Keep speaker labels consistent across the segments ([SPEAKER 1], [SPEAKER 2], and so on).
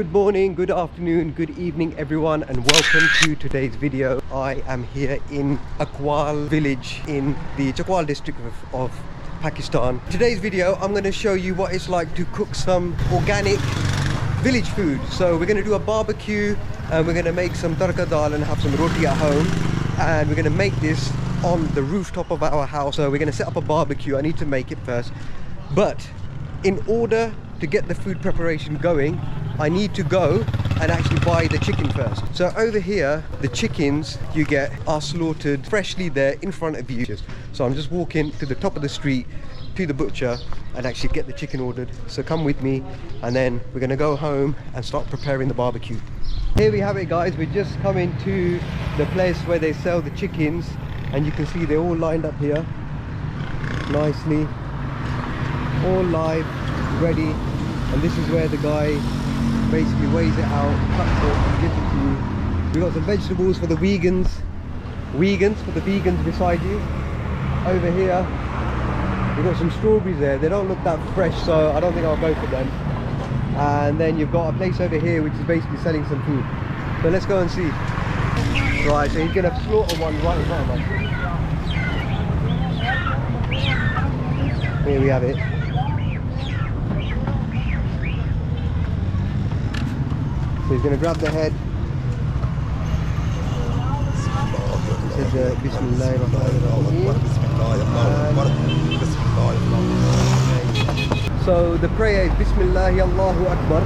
[SPEAKER 1] Good morning, good afternoon, good evening everyone, and welcome to today's video. I am here in Akwal village in the Chakwal district of Pakistan. Today's video I'm going to show you what it's like to cook some organic village food. So we're going to do a barbecue and we're going to make some tarka dal and have some roti at home, and we're going to make this on the rooftop of our house. So we're going to set up a barbecue. I need to make it first, but in order to get the food preparation going, I need to go and actually buy the chicken first. So over here, the chickens you get are slaughtered freshly there in front of you. So I'm just walking to the top of the street to the butcher and actually get the chicken ordered. So come with me, and then we're gonna go home and start preparing the barbecue. Here we have it, guys. We're just coming to the place where they sell the chickens, and you can see they're all lined up here nicely, all live, ready. And this is where the guy basically weighs it out, cuts it and gives it to you. We've got some vegetables for the vegans for the vegans beside you. Over here we've got some strawberries there. They don't look that fresh, so I don't think I'll go for them. And then you've got a place over here which is basically selling some food. So let's go and see. Right, so he's gonna slaughter one right in front of us. Here we have it. So he's going to grab the head. He said Bismillah. So the prayer is Bismillah Allahu Akbar.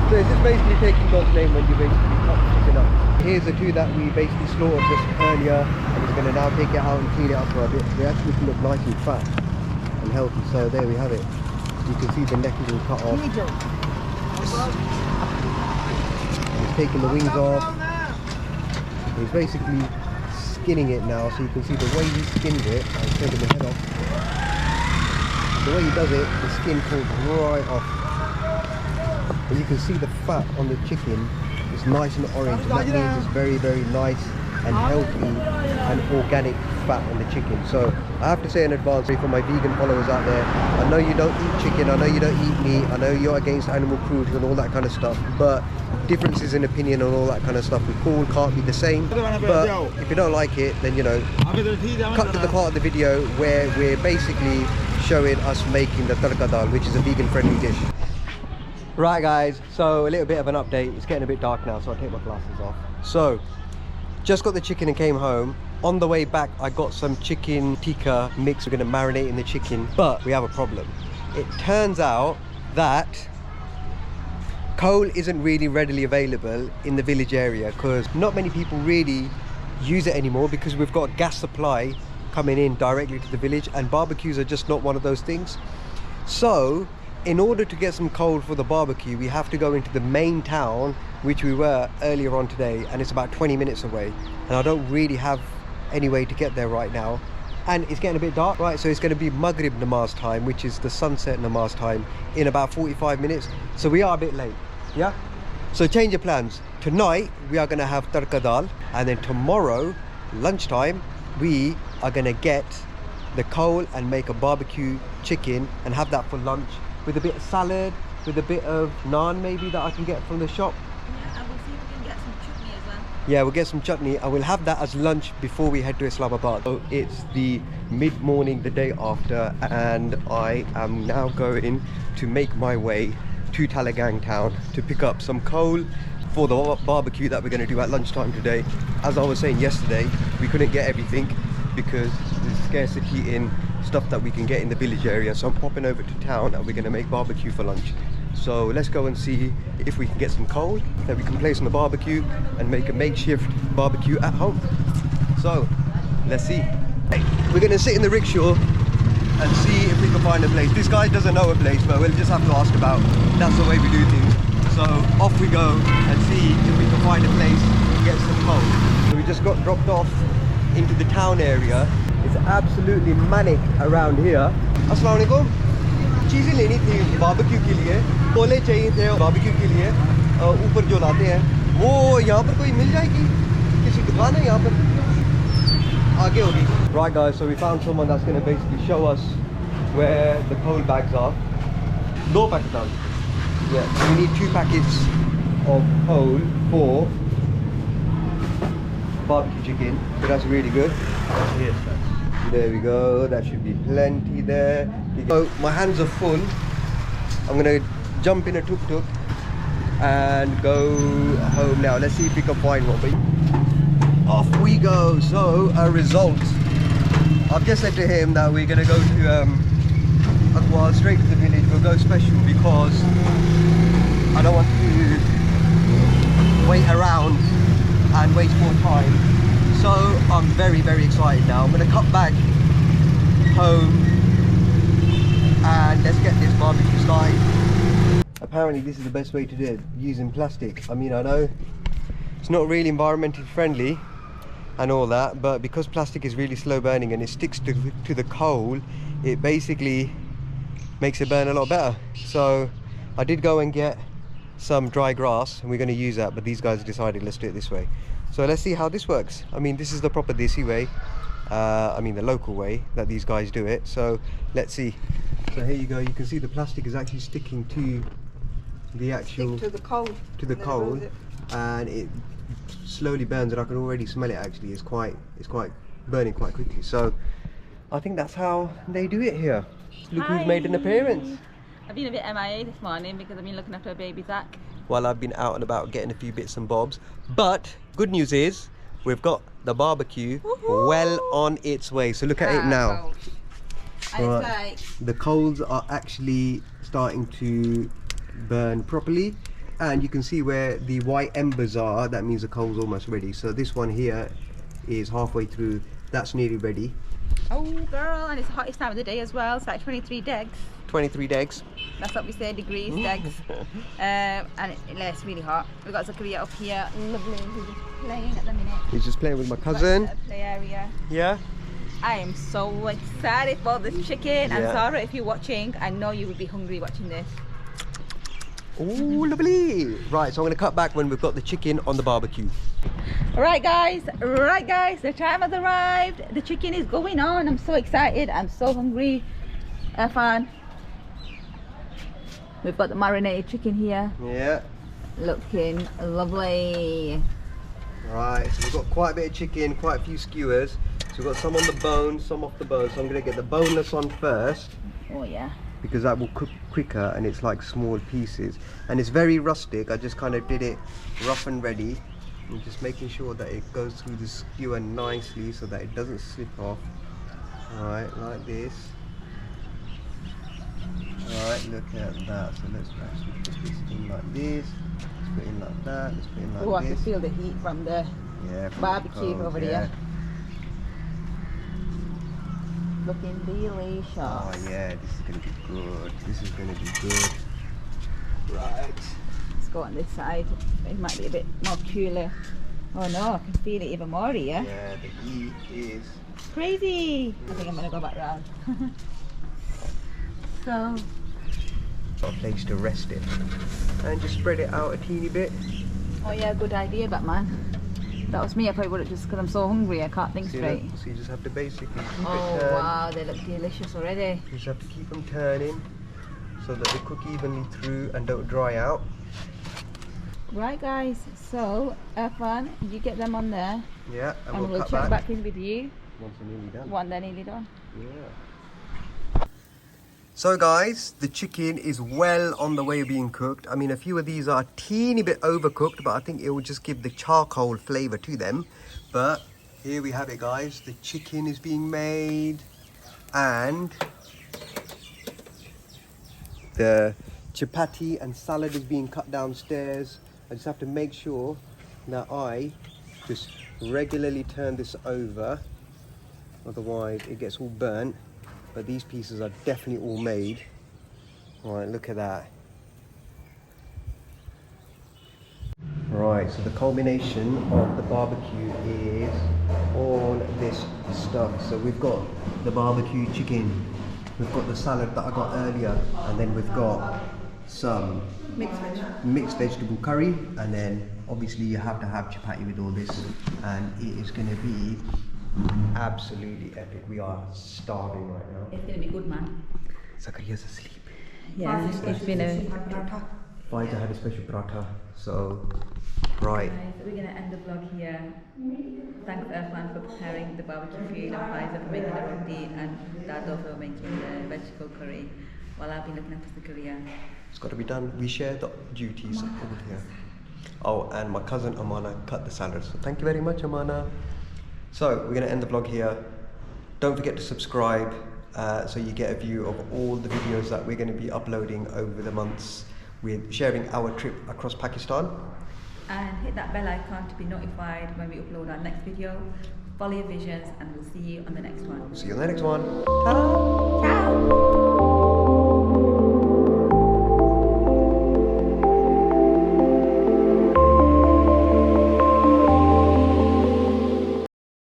[SPEAKER 1] So it's just basically taking God's name when you basically cut the chicken up. Here's the two that we basically slaughtered just earlier, and he's going to now take it out and clean it up for a bit. They actually look nice and fat and healthy. So there we have it. You can see the neck is all cut off. Taking the wings off. He's basically skinning it now, so you can see the way he skins it. I'm taking the head off. The way he does it, the skin falls right off, and you can see the fat on the chicken is nice and orange, and that means it's very, very nice and healthy and organic fat on the chicken. So I have to say in advance for my vegan followers out there, I know you don't eat chicken, I know you don't eat meat, I know you're against animal cruelty and all that kind of stuff, but differences in opinion and all that kind of stuff, we all can't be the same. But if you don't like it, then you know, cut to the part of the video where we're basically showing us making the tarka dal, which is a vegan friendly dish. Right guys, so a little bit of an update. It's getting a bit dark now, so I'll take my glasses off. So just got the chicken and came home. On the way back I got some chicken tikka mix. We're going to marinate in the chicken, but we have a problem. It turns out that coal isn't really readily available in the village area, because not many people really use it anymore, because we've got gas supply coming in directly to the village, and barbecues are just not one of those things. So in order to get some coal for the barbecue, we have to go into the main town, which we were earlier on today, and it's about 20 minutes away, and I don't really have any way to get there right now, and it's getting a bit dark, right? So it's going to be Maghrib namaz time, which is the sunset namaz time, in about 45 minutes. So we are a bit late, yeah? So change of plans. Tonight we are going to have tarka dal, and then tomorrow lunchtime we are going to get the coal and make a barbecue chicken and have that for lunch, with a bit of salad, with a bit of naan maybe that I can get from the shop.
[SPEAKER 2] Yeah, and we'll see if we can get some chutney as well.
[SPEAKER 1] Yeah, we'll get some chutney, and we'll have that as lunch before we head to Islamabad. So it's the mid-morning, the day after, and I am now going to make my way to Talagang town to pick up some coal for the barbecue that we're going to do at lunchtime today. As I was saying yesterday, we couldn't get everything because there's scarcity in stuff that we can get in the village area, so I'm popping over to town and we're going to make barbecue for lunch. So let's go and see if we can get some coal that we can place on the barbecue and make a makeshift barbecue at home. So let's see. We're going to sit in the rickshaw and see if we can find a place. This guy doesn't know a place, but we'll just have to ask about. That's the way we do things. So off we go and see if we can find a place to get some coal. So we just got dropped off into the town area. It's absolutely manic around here. Assalamu alaikum. चीज़ें लेनी थी barbecue के लिए, कोले चाहिए थे barbecue के लिए, ऊपर जो लाते हैं वो यहाँ पर कोई मिल जाएगी, किसी दुकान है यहाँ पर आगे होगी. Right guys, so we found someone that's going to basically show us where the coal bags are. 2 Pakistani. Yeah, so we need 2 packets of whole for barbecue chicken. So that's really good.
[SPEAKER 3] Yes, sir.
[SPEAKER 1] There we go. That should be plenty there. So my hands are full. I'm gonna jump in a tuk-tuk and go home now. Let's see if we can find one. But off we go. So a result. I've just said to him that we're gonna go to well, straight to the village. We'll go special because I don't want to wait around and waste more time. So I'm very excited now. I'm gonna cut back home and let's get this barbecue started. Apparently this is the best way to do it, using plastic. I mean, I know it's not really environmentally friendly and all that, but because plastic is really slow burning and it sticks to the coal, it basically makes it burn a lot better. So I did go and get some dry grass and we're going to use that, but these guys decided let's do it this way. So let's see how this works. I mean, this is the proper desi way, I mean the local way that these guys do it. So let's see. So here you go, you can see the plastic is actually sticking to the actual
[SPEAKER 2] to the coal,
[SPEAKER 1] and it slowly burns, and I can already smell it. Actually, it's quite burning quite quickly. So I think that's how they do it here. Look who's made an appearance.
[SPEAKER 2] I've been a bit MIA this morning because I've been looking after a baby Zach.
[SPEAKER 1] Well, I've been out and about getting a few bits and bobs, but good news is we've got the barbecue well on its way. So look at it now.
[SPEAKER 2] And
[SPEAKER 1] Right.
[SPEAKER 2] it's like,
[SPEAKER 1] The coals are actually starting to burn properly, and you can see where the white embers are. That means the coal's almost ready. So this one here is halfway through. That's nearly ready.
[SPEAKER 2] oh girl, and it's the hottest time of the day as well. It's like 23 degs.
[SPEAKER 1] 23 degs.
[SPEAKER 2] That's what we say, degrees, degs. And it's really hot. We've got Zachariah up here, lovely, who's just playing at the minute.
[SPEAKER 1] He's just playing with my cousin.
[SPEAKER 2] Got a play area.
[SPEAKER 1] Yeah.
[SPEAKER 2] I am so excited for this chicken. And
[SPEAKER 1] Yeah.
[SPEAKER 2] Sarah, if you're watching, I know you will be hungry watching this.
[SPEAKER 1] Oh, lovely. Right, so I'm going to cut back when we've got the chicken on the barbecue.
[SPEAKER 2] Right guys, the time has arrived. The chicken is going on. I'm so excited. I'm so hungry. Irfan, we've got the marinated chicken here.
[SPEAKER 1] Yeah.
[SPEAKER 2] Looking lovely.
[SPEAKER 1] Right, so we've got quite a bit of chicken, quite a few skewers. So we've got some on the bone, some off the bone. So I'm going to get the boneless on first,
[SPEAKER 2] Oh yeah.
[SPEAKER 1] because that will cook quicker and it's like small pieces. And it's very rustic. I just kind of did it rough and ready. And just making sure that it goes through the skewer nicely so that it doesn't slip off. Alright, like this. Alright, look at that. So let's actually put this in like this. Let's put it in like that. Let's put it in like
[SPEAKER 2] Oh, I
[SPEAKER 1] this.
[SPEAKER 2] can feel the heat from the
[SPEAKER 1] Yeah, from the
[SPEAKER 2] barbecue
[SPEAKER 1] coals,
[SPEAKER 2] over
[SPEAKER 1] yeah.
[SPEAKER 2] there. Looking delicious.
[SPEAKER 1] Oh yeah, this is going to be good. This is going to be good. Right.
[SPEAKER 2] Let's go on this side. It might be a bit more cooler. Oh no, I can feel it even more here.
[SPEAKER 1] Yeah, the heat is...
[SPEAKER 2] Crazy. I think I'm going to go back round. So,
[SPEAKER 1] got a place to rest it. And just spread it out a teeny bit.
[SPEAKER 2] oh yeah, good idea, Batman. That was me. I probably would have just, because I'm so hungry, I can't think
[SPEAKER 1] See
[SPEAKER 2] straight.
[SPEAKER 1] that? So you just have to basically keep
[SPEAKER 2] Oh
[SPEAKER 1] it turned.
[SPEAKER 2] wow, they look delicious already.
[SPEAKER 1] You just have to keep them turning so that they cook evenly through and don't dry out.
[SPEAKER 2] Right guys, so Irfan, you get them on there
[SPEAKER 1] Yeah, and
[SPEAKER 2] and we'll
[SPEAKER 1] cut
[SPEAKER 2] check back in with you
[SPEAKER 1] once they're nearly done.
[SPEAKER 2] when they're nearly done.
[SPEAKER 1] Yeah. So guys, the chicken is well on the way of being cooked. I mean, a few of these are a teeny bit overcooked, but I think it will just give the charcoal flavour to them. But here we have it guys, the chicken is being made and the chapati and salad is being cut downstairs. I just have to make sure that I just regularly turn this over, otherwise it gets all burnt. But these pieces are definitely all made. Right, look at that. Right, so the culmination of the barbecue is all this stuff. So we've got the barbecue chicken, we've got the salad that I got earlier, and then we've got some mixed vegetable curry, and then obviously you have to have chapati with all this, and it is going to be absolutely epic. We are starving right now.
[SPEAKER 2] It's going to be good, man.
[SPEAKER 1] Zakaria's asleep.
[SPEAKER 2] Yeah, it's been a
[SPEAKER 1] Faiza had a special paratha. So, right.
[SPEAKER 2] Guys, we're gonna end the vlog here. Thanks Irfan for preparing the barbecue food, and Faiza for making the roti, and Dado for making the vegetable curry, while I've been looking after the career.
[SPEAKER 1] It's got to be done. We share the duties over here. Oh, and my cousin Amana cut the salad. So thank you very much, Amana. So we're going to end the vlog here. Don't forget to subscribe so you get a view of all the videos that we're going to be uploading over the months with sharing our trip across Pakistan.
[SPEAKER 2] And hit that bell icon to be notified when we upload our next video. Follow your visions, and we'll see you on the next one.
[SPEAKER 1] See you on the next one. Ta-da!